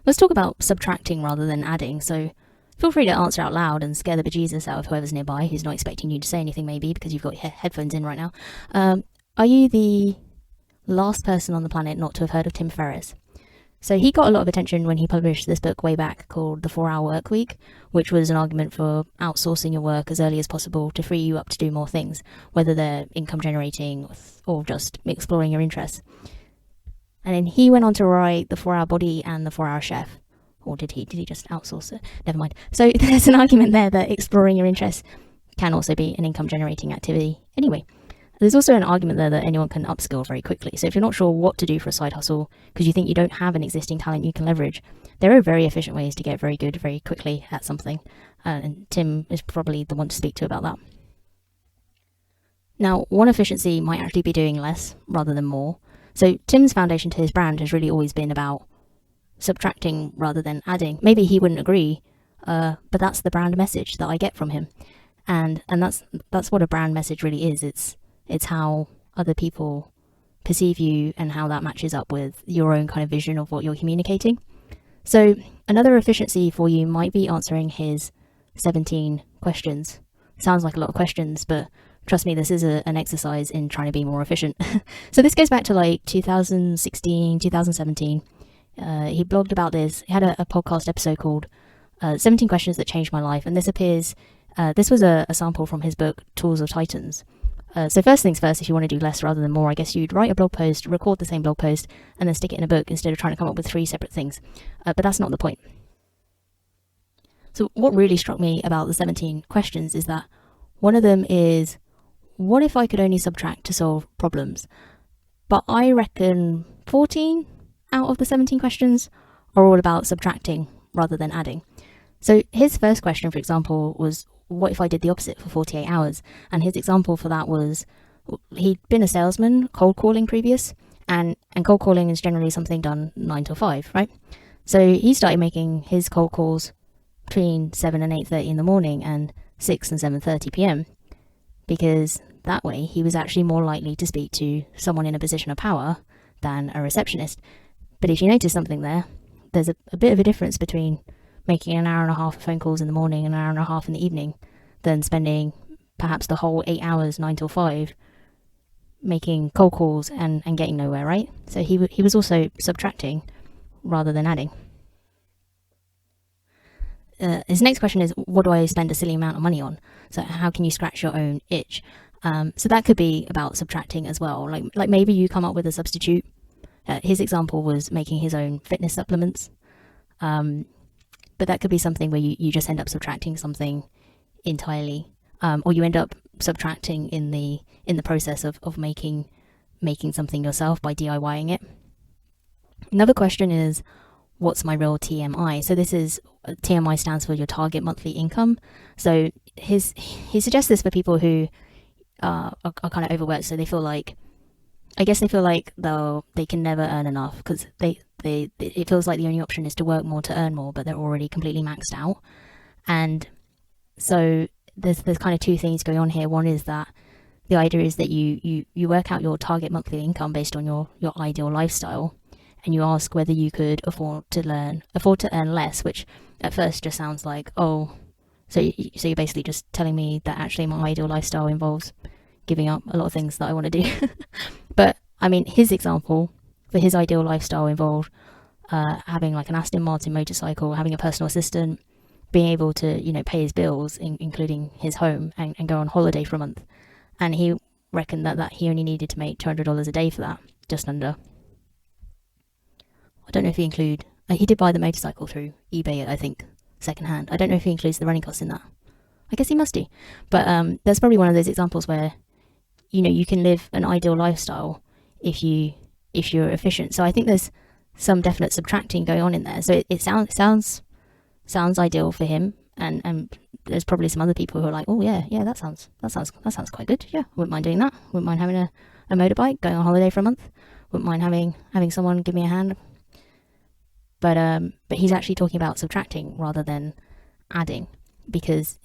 let's talk about subtracting rather than adding. So feel free to answer out loud and scare the bejesus out of whoever's nearby who's not expecting you to say anything, maybe because you've got your headphones in right now. Are you the last person on the planet not to have heard of Tim Ferriss? So he got a lot of attention when he published this book way back called The 4 Hour Work Week, which was an argument for outsourcing your work as early as possible to free you up to do more things, whether they're income generating or just exploring your interests. And then he went on to write The 4 Hour Body and The 4 Hour Chef. Or did he? Did he just outsource it? Never mind. So there's an argument there that exploring your interests can also be an income generating activity anyway. There's also an argument there that anyone can upskill very quickly. So if you're not sure what to do for a side hustle because you think you don't have an existing talent you can leverage, there are very efficient ways to get very good very quickly at something. And Tim is probably the one to speak to about that. Now, one efficiency might actually be doing less rather than more. So Tim's foundation to his brand has really always been about subtracting rather than adding. Maybe he wouldn't agree, but that's the brand message that I get from him. And that's what a brand message really is. It's how other people perceive you and how that matches up with your own kind of vision of what you're communicating. So another efficiency for you might be answering his 17 questions. Sounds like a lot of questions, but trust me, this is an exercise in trying to be more efficient. So this goes back to like 2016, 2017. He blogged about this. He had a podcast episode called 17 Questions That Changed My Life. And this was a sample from his book, Tools of Titans. So first things first, if you want to do less rather than more, I guess you'd write a blog post, record the same blog post, and then stick it in a book instead of trying to come up with 3 separate things. But that's not the point. So what really struck me about the 17 questions is that one of them is, what if I could only subtract to solve problems? But I reckon 14 out of the 17 questions are all about subtracting rather than adding. So his first question, for example, was, what if I did the opposite for 48 hours? And his example for that was, he'd been a salesman, cold calling previous, and cold calling is generally something done 9 to 5, right? So he started making his cold calls between 7 and 8:30 in the morning and 6 and 7:30 p.m. because that way he was actually more likely to speak to someone in a position of power than a receptionist. But if you notice something there's a bit of a difference between making an hour and a half of phone calls in the morning and an hour and a half in the evening than spending perhaps the whole 8 hours, 9 till 5, making cold calls and getting nowhere, right? So he was also subtracting rather than adding. His next question is, what do I spend a silly amount of money on? So how can you scratch your own itch? So that could be about subtracting as well. Like maybe you come up with a substitute. His example was making his own fitness supplements. But that could be something where you just end up subtracting something entirely, or you end up subtracting in the process of making something yourself by DIYing it. Another question is, what's my real TMI? So this is, TMI stands for your target monthly income. So he suggests this for people who are kind of overworked, so they feel like, they can never earn enough because it feels like the only option is to work more to earn more, but they're already completely maxed out. And so there's kind of 2 things going on here. One is that the idea is that you work out your target monthly income based on your ideal lifestyle, and you ask whether you could afford to earn less, which at first just sounds like, oh, so you're basically just telling me that actually my ideal lifestyle involves giving up a lot of things that I want to do. But I mean, his example for his ideal lifestyle involved having like an Aston Martin motorcycle, having a personal assistant, being able to, pay his bills, including his home, and go on holiday for a month. And he reckoned that he only needed to make $200 a day for that, just under. I don't know if he did buy the motorcycle through eBay, I think, secondhand. I don't know if he includes the running costs in that. I guess he must do. But there's probably one of those examples where, you can live an ideal lifestyle if you're efficient. So I think there's some definite subtracting going on in there. So it sounds ideal for him, and there's probably some other people who are like, oh yeah, that sounds quite good. Yeah, wouldn't mind doing that. Wouldn't mind having a motorbike, going on holiday for a month. Wouldn't mind having someone give me a hand. But he's actually talking about subtracting rather than adding, because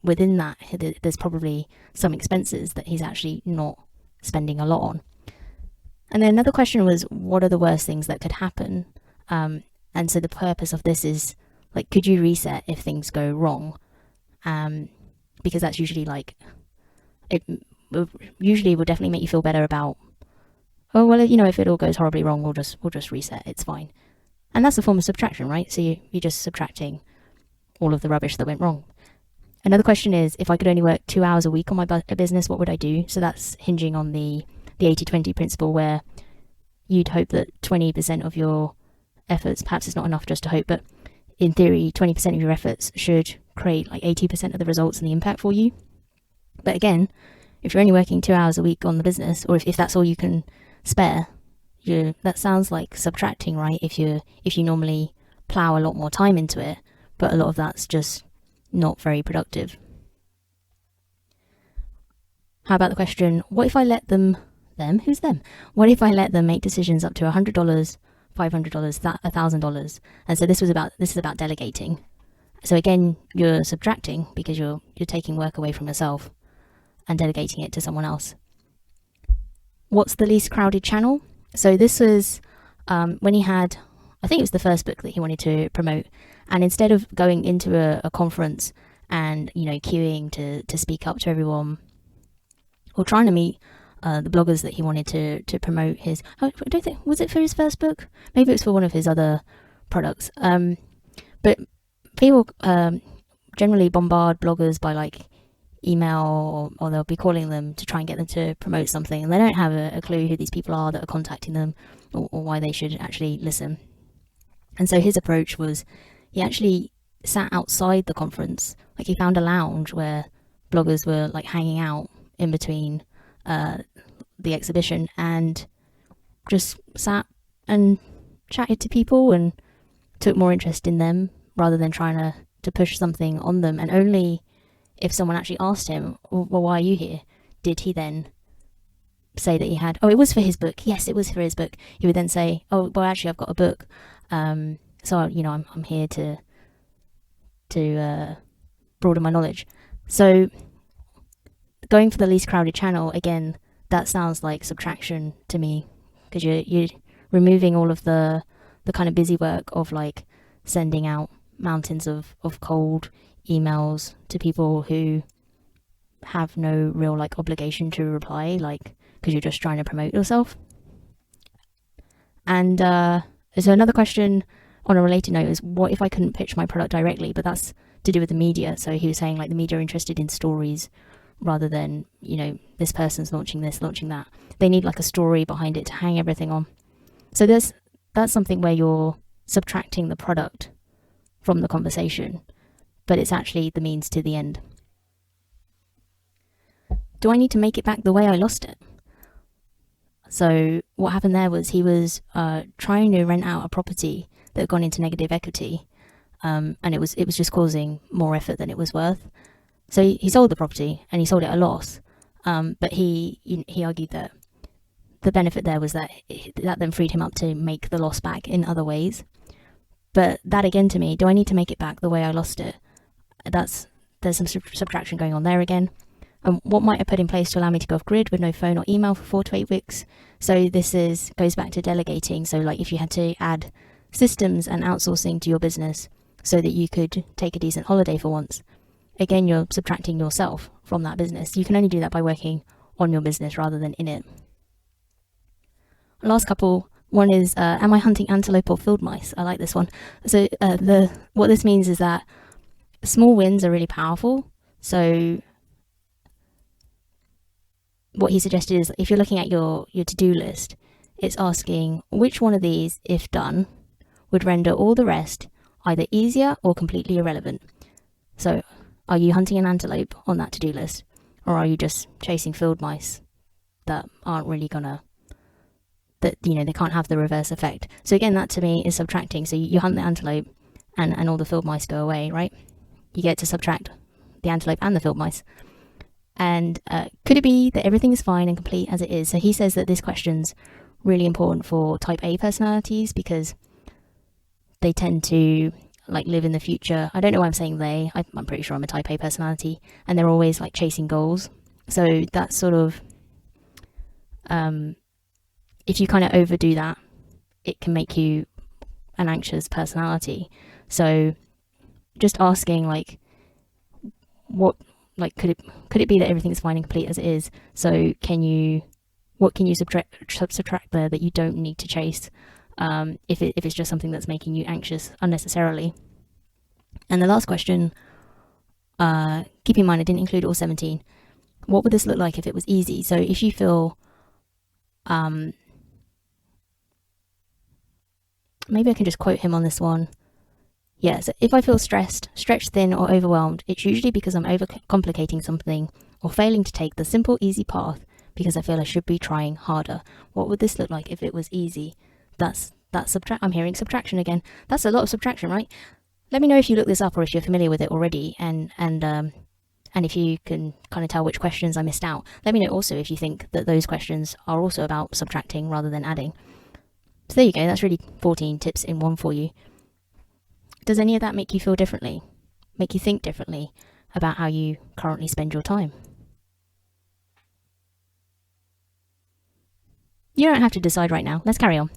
within that there's probably some expenses that he's actually not spending a lot on. And then another question was, what are the worst things that could happen? And And so the purpose of this is like, could you reset if things go wrong? Because that's usually like, it usually will definitely make you feel better about, oh, well, you know, if it all goes horribly wrong, we'll just reset, it's fine. And that's a form of subtraction, right? So you're just subtracting all of the rubbish that went wrong. Another question is, if I could only work 2 hours a week on my business, what would I do? So that's hinging on the 80-20 principle, where you'd hope that 20% of your efforts, perhaps it's not enough just to hope, but in theory, 20% of your efforts should create like 80% of the results and the impact for you. But again, if you're only working 2 hours a week on the business, or if that's all you can spare, that sounds like subtracting, right? If you normally plow a lot more time into it, but a lot of that's just not very productive. How about the question, what if I let them? Who's them? What if I let them make decisions up to $100, $500, $1,000? And so this is about delegating. So again, you're subtracting because you're taking work away from yourself and delegating it to someone else. What's the least crowded channel? So this was when he had, I think it was the first book that he wanted to promote, and instead of going into a conference and, you know, queuing to speak up to everyone, or trying to meet the bloggers that he wanted to promote his, I don't think, was it for his first book? Maybe it was for one of his other products. But people generally bombard bloggers by like email, or they'll be calling them to try and get them to promote something, and they don't have a clue who these people are that are contacting them, or why they should actually listen. And so his approach was, he actually sat outside the conference. Like, he found a lounge where bloggers were like hanging out in between the exhibition, and just sat and chatted to people and took more interest in them rather than trying to push something on them. And only if someone actually asked him, well, why are you here, did he then say that he had, oh, it was for his book. Yes, it was for his book. He would then say, oh, well, actually, I've got a book. So, you know, I'm here to broaden my knowledge. So going for the least crowded channel, again, that sounds like subtraction to me, because you're removing all of the kind of busy work of like sending out mountains of cold emails to people who have no real like obligation to reply, like, because you're just trying to promote yourself. And so another question on a related note is, what if I couldn't pitch my product directly? But that's to do with the media. So he was saying like the media are interested in stories rather than, you know, this person's launching this, launching that. They need like a story behind it to hang everything on. So that's something where you're subtracting the product from the conversation, but it's actually the means to the end. Do I need to make it back the way I lost it? So what happened there was, he was trying to rent out a property that had gone into negative equity, and it was just causing more effort than it was worth. So he sold the property, and he sold it at a loss. But he argued that the benefit there was that then freed him up to make the loss back in other ways. But that again, to me, do I need to make it back the way I lost it? There's some subtraction going on there again. What might I put in place to allow me to go off grid with no phone or email for 4 to 8 weeks? So this goes back to delegating. So like, if you had to add systems and outsourcing to your business so that you could take a decent holiday for once, again, you're subtracting yourself from that business. You can only do that by working on your business rather than in it. Last couple. One is, am I hunting antelope or field mice? I like this one. So what this means is that small wins are really powerful. So what he suggested is, if you're looking at your to-do list, it's asking which one of these, if done, would render all the rest either easier or completely irrelevant. So are you hunting an antelope on that to-do list, or are you just chasing field mice that aren't really gonna, that, you know, they can't have the reverse effect? So again, that to me is subtracting. So you hunt the antelope and all the field mice go away, right? You get to subtract the antelope and the field mice. And could it be that everything is fine and complete as it is? So he says that this question's really important for type A personalities, because they tend to like live in the future. I don't know why I'm saying they. I'm pretty sure I'm a type A personality, and they're always like chasing goals. So that sort of, if you kind of overdo that, it can make you an anxious personality. So just asking like, what, like, could it be that everything's fine and complete as it is? So what can you subtract there that you don't need to chase, if it's just something that's making you anxious unnecessarily? And the last question, keep in mind I didn't include all 17. What would this look like if it was easy? So if you feel, maybe I can just quote him on this one. Yeah, so if I feel stressed, stretched thin, or overwhelmed, it's usually because I'm overcomplicating something or failing to take the simple, easy path because I feel I should be trying harder. What would this look like if it was easy? That's I'm hearing subtraction again. That's a lot of subtraction, right? Let me know if you look this up or if you're familiar with it already, and if you can kind of tell which questions I missed out. Let me know also if you think that those questions are also about subtracting rather than adding. So there you go, that's really 14 tips in one for you. Does any of that make you feel differently? Make you think differently about how you currently spend your time? You don't have to decide right now. Let's carry on.